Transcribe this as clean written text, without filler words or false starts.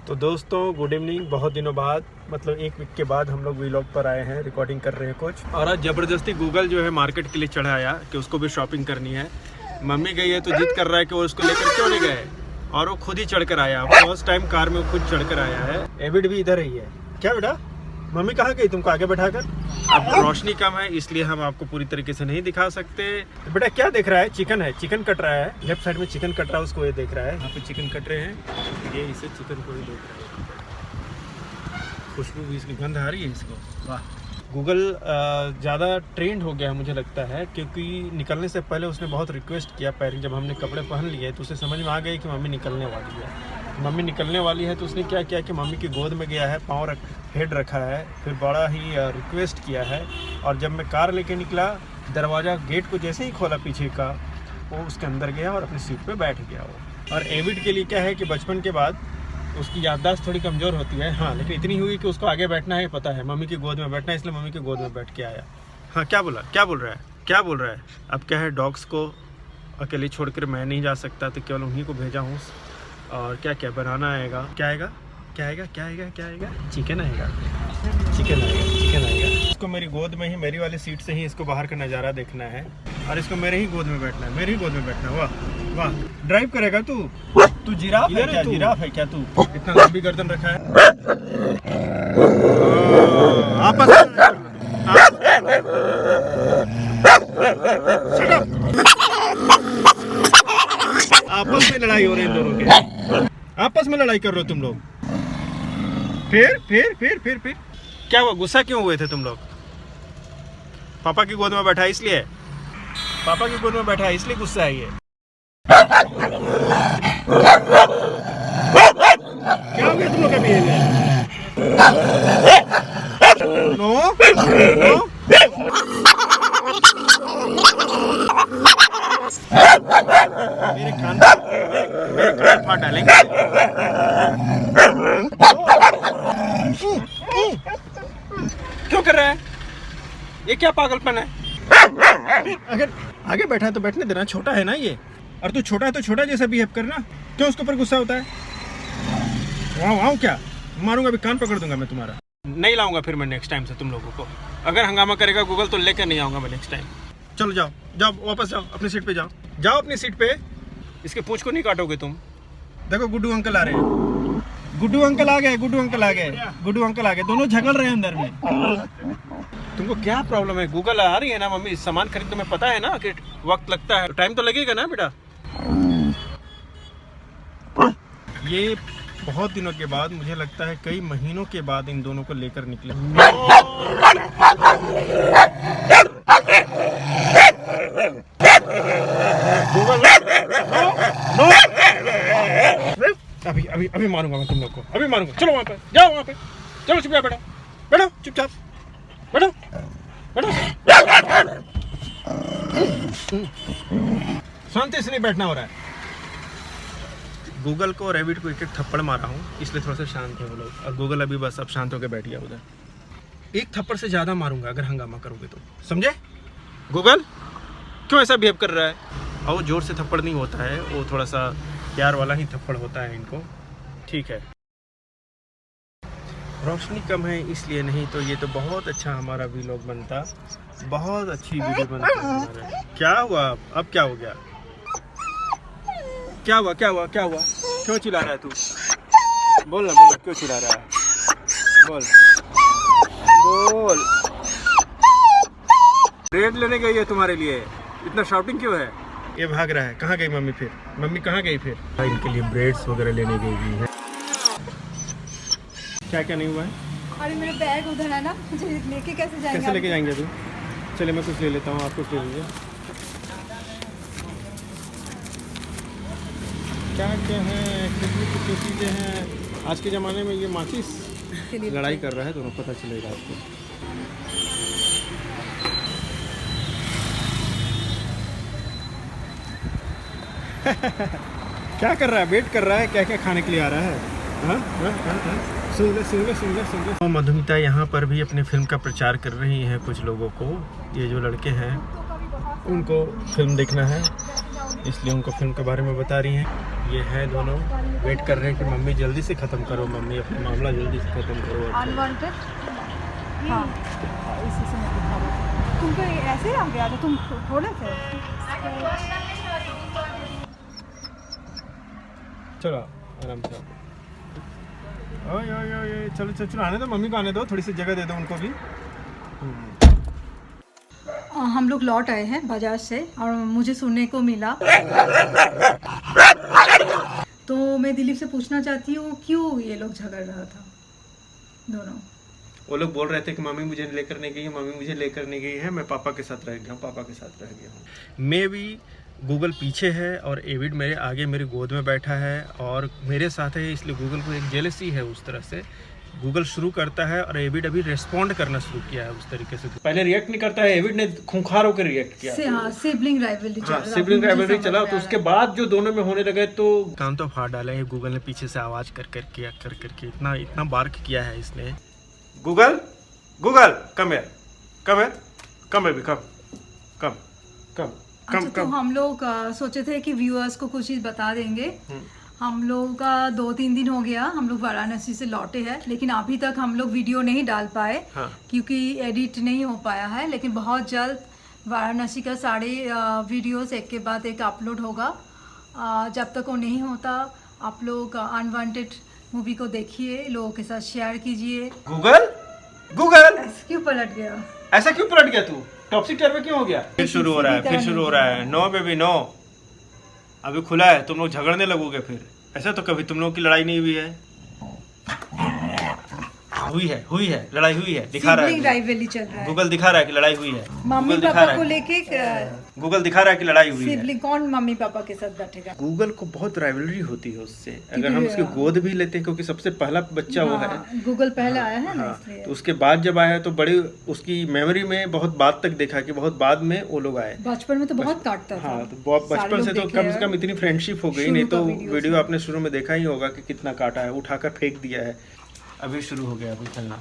तो दोस्तों good evening. बहुत दिनों बाद मतलब एक वीक के बाद हम लोग व्लॉग पर आए हैं, रिकॉर्डिंग कर रहे हैं कुछ। और आज ज़बरदस्ती गूगल जो है मार्केट के लिए चढ़ाया कि उसको भी शॉपिंग करनी है। मम्मी गई है तो जिद कर रहा है कि वो उसको लेकर क्यों नहीं गए, और वो खुद ही चढ़कर आया। फर्स्ट टाइम कार में वो खुद चढ़कर आया है। एविड भी इधर ही है। क्या बेटा, मम्मी कहाँ गई तुमको आगे बैठाकर? अब रोशनी कम है इसलिए हम आपको पूरी तरीके से नहीं दिखा सकते। तो बेटा क्या देख रहा है? चिकन है, चिकन कट रहा है। लेफ्ट साइड में चिकन कट रहा है, उसको ये देख रहा है। यहाँ पे चिकन कट रहे हैं, ये इसे चिकन को ही देख रहा है। खुशबू भी इसकी गंध आ रही है इसको। वाह, गूगल ज़्यादा ट्रेंड हो गया है मुझे लगता है, क्योंकि निकलने से पहले उसने बहुत रिक्वेस्ट किया। पैरिंग जब हमने कपड़े पहन लिए तो उसे समझ में आ गई कि मम्मी निकलने वाली है। मम्मी निकलने वाली है तो उसने क्या किया कि मम्मी की गोद में गया है, पाँव हेड रखा है, फिर बड़ा ही रिक्वेस्ट किया है। और जब मैं कार लेके निकला, दरवाज़ा गेट को जैसे ही खोला पीछे का, वो उसके अंदर गया और अपनी सीट पे बैठ गया वो। और एविड के लिए क्या है कि बचपन के बाद उसकी याददाश्त थोड़ी कमज़ोर होती है। हाँ, लेकिन इतनी हुई कि उसको आगे बैठना है, पता है मम्मी की गोद में बैठना है, इसलिए मम्मी की गोद में बैठ के आया। हाँ, क्या बोला, क्या बोल रहा है, क्या बोल रहा है? अब क्या है, डॉग्स को अकेले छोड़कर मैं नहीं जा सकता, तो केवल उन्हीं को भेजा हूँ। और क्या क्या बनाना आएगा, क्या आएगा, क्या आएगा, क्या आएगा, क्या आएगा? चिकन आएगा, चिकन आएगा, चिकन आएगा। इसको मेरी गोद में ही, मेरी वाली सीट से ही इसको बाहर का नज़ारा देखना है, और इसको मेरे ही गोद में बैठना है, मेरी ही गोद में बैठना है। वाह वाह, ड्राइव करेगा तू? तू जिराफ है क्या? जिराफ है क्या तू? इतना लंबी गर्दन रखा है। आपस में लड़ाई हो रही है इन दोनों के, आपस में लड़ाई कर रहे हो तुम लोग। फिर क्या हुआ? गुस्सा क्यों हुए थे तुम लोग? पापा की गोद में बैठा है इसलिए? पापा की गोद में बैठा है इसलिए गुस्सा है ये? क्या हो गया तुम लोग का बिहेवियर? नो नो, मेरे कान फाड़ डालेंगे। क्यों कर रहा है ये? क्या पागलपन है? अगर आगे बैठा है तो बैठने देना, छोटा है ना ये। और तू छोटा है तो छोटा जैसा बिहेव करना। क्यों उसके ऊपर गुस्सा होता है? वाह, क्या मारूंगा अभी, कान पकड़ दूंगा मैं तुम्हारा। नहीं लाऊंगा फिर मैं नेक्स्ट टाइम से तुम लोगों को। अगर हंगामा करेगा गूगल तो लेकर नहीं आऊंगा मैं नेक्स्ट टाइम। चलो जाओ जाओ, वापस जाओ अपनी सीट पे, जाओ जाओ अपनी सीट पे। इसके पूंछ को नहीं काटोगे तुम। देखो गुड्डू अंकल आ रहे हैं, गुड्डू अंकल आ गए, गुड्डू अंकल आ गए, गुड्डू अंकल आ गए। दोनों झगड़ रहे हैं अंदर में। तुमको क्या प्रॉब्लम है? गूगल आ रही है ना मम्मी, सामान खरीद, तुम्हें पता है ना कि वक्त लगता है, टाइम तो लगेगा ना बेटा। ये बहुत दिनों के बाद, मुझे लगता है कई महीनों के बाद इन दोनों को लेकर निकले। अभी अभी अभी मारूंगा मैं तुम लोग को, अभी मारूंगा। चलो वहाँ पे जाओ, वहाँ पे चलो, चुपचाप बैठो, बैठो चुपचाप, बैठो बैठो। शांति से नहीं बैठना हो रहा है। गूगल को और एविड को एक एक थप्पड़ मारा हूँ, इसलिए थोड़ा सा शांत है वो लोग। और गूगल अभी बस अब शांत होकर बैठ गया उधर। एक थप्पड़ से ज़्यादा मारूंगा अगर हंगामा करोगे तो, समझे? गूगल क्यों ऐसा बिहेव कर रहा है? और वो जोर से थप्पड़ नहीं होता है, वो थोड़ा सा प्यार वाला ही थप्पड़ होता है इनको, ठीक है। रोशनी कम है इसलिए, नहीं तो ये तो बहुत अच्छा हमारा व्लॉग बनता, बहुत अच्छी वीडियो बनती हमारा। क्या हुआ अब, क्या हो गया? क्या हुआ, क्या हुआ, क्या हुआ? क्यों चिल्ला रहा है तू? बोल ना, बोल, क्यों चिल्ला रहा है? बोल बोल। ब्रेड लेने गई है तुम्हारे लिए, इतना शाउटिंग क्यों है? ये भाग रहा है। कहाँ गई मम्मी फिर? मम्मी कहाँ गई फिर? इनके लिए ब्रेड्स वगैरह लेने गई है। क्या क्या नहीं हुआ है? अरे मेरा बैग उधर है ना, मुझे लेके कैसे जाएंगे? कैसे लेके जाएंगे तुम? चलिए मैं कुछ ले लेता हूँ, आप कुछ ले लीजिए। क्या क्या है, कितनी चीज़ें हैं। आज के ज़माने में ये माचिस लड़ाई कर रहा है, दोनों पता चलेगा आपको। क्या कर रहा है? वेट कर रहा है, क्या क्या खाने के लिए आ रहा है? हाँ हाँ हाँ, सुन ले। मधुमिता यहाँ पर भी अपनी फिल्म का प्रचार कर रही हैं कुछ लोगों को। ये जो लड़के हैं उनको फिल्म देखना है, इसलिए उनको फिल्म के बारे में बता रही हैं। ये है दोनों वेट कर रहे हैं कि मम्मी जल्दी से ख़त्म करो, मम्मी अपना मामला जल्दी से ख़त्म करो। अनवांटेड हाँ इसी से मैं दिखा रही थी। तुमको ये ऐसे ही आ गया था, तुम खोले थे? चलो आराम से ओए ओए ओए चलो चलो चलो, आने दो मम्मी को, आने दो, थोड़ी सी जगह दे दो उनको भी। हम लोग लौट आए हैं बाजार से और मुझे सुनने को मिला तो मैं दिलीप से पूछना चाहती हूँ क्यों ये लोग झगड़ रहा था दोनों। वो लोग बोल रहे थे कि मम्मी मुझे लेकर नहीं गई है, मम्मी मुझे लेकर नहीं गई है, मैं पापा के साथ रह गया हूँ, पापा के साथ रह गया हूँ। मैं भी गूगल पीछे है और एविड मेरे आगे मेरी गोद में बैठा है और मेरे साथ है, इसलिए गूगल को एक जेलसी है उस तरह से। गूगल शुरू करता है और एविड अभी रिस्पॉन्ड करना शुरू किया है उस तरीके से। पहले रिएक्ट नहीं करता है, एविड ने खूंखार होकर रिएक्ट किया। हाँ, सिबलिंग राइवलरी हाँ, सिबलिंग राइवलरी चला, तो उसके बाद जो दोनों में होने लगे तो कान तो फाड़ डाले हैं। गूगल ने पीछे से आवाज कर करके इतना बार्क किया है इसने। Google Google come here come here come baby come come come अच्छा, तो हम लोग सोचे थे कि व्यूअर्स को कुछ चीज़ बता देंगे। हम लोग का 2-3 दिन हो गया, हम लोग वाराणसी से लौटे हैं, लेकिन अभी तक हम लोग वीडियो नहीं डाल पाए। हाँ। क्योंकि एडिट नहीं हो पाया है, लेकिन बहुत जल्द वाराणसी का सारे वीडियोस एक के बाद एक अपलोड होगा। जब तक वो नहीं होता आप लोग अनवांटेड मूवी को देखिए, लोगों के साथ शेयर कीजिए। गूगल गूगल क्यों पलट गया? ऐसा क्यों पलट गया तू? टॉपसी टर्व क्यों हो गया? फिर शुरू हो रहा है, फिर शुरू हो रहा है। नो बेबी नो, अभी खुला है, तुम लोग झगड़ने लगोगे फिर। ऐसा तो कभी तुम लोगों की लड़ाई नहीं हुई है। हुई है लड़ाई हुई है, दिखा रहा है राइवलरी चल रहा है। गूगल दिखा रहा है कि लड़ाई हुई है। मम्मी पापा को लेके गूगल दिखा रहा है कि लड़ाई हुई है। सिबलिंग कौन मम्मी पापा के साथ बैठेगा? गूगल को बहुत राइवलरी होती है उससे, अगर हम उसकी गोद भी लेते हैं, क्योंकि सबसे पहला बच्चा वो है। गूगल पहले आया है ना, इसलिए। तो उसके बाद जब आया तो बड़ी उसकी मेमोरी में बहुत बाद तक देखा कि बहुत बाद में वो लोग आए। बचपन में तो बहुत काटता था। हाँ, तो बचपन से तो कम से कम इतनी फ्रेंडशिप हो गई। नहीं तो वीडियो आपने शुरू में देखा ही होगा कि कितना काटा है, उठाकर फेंक दिया है। अभी शुरू हो गया अभी चलना।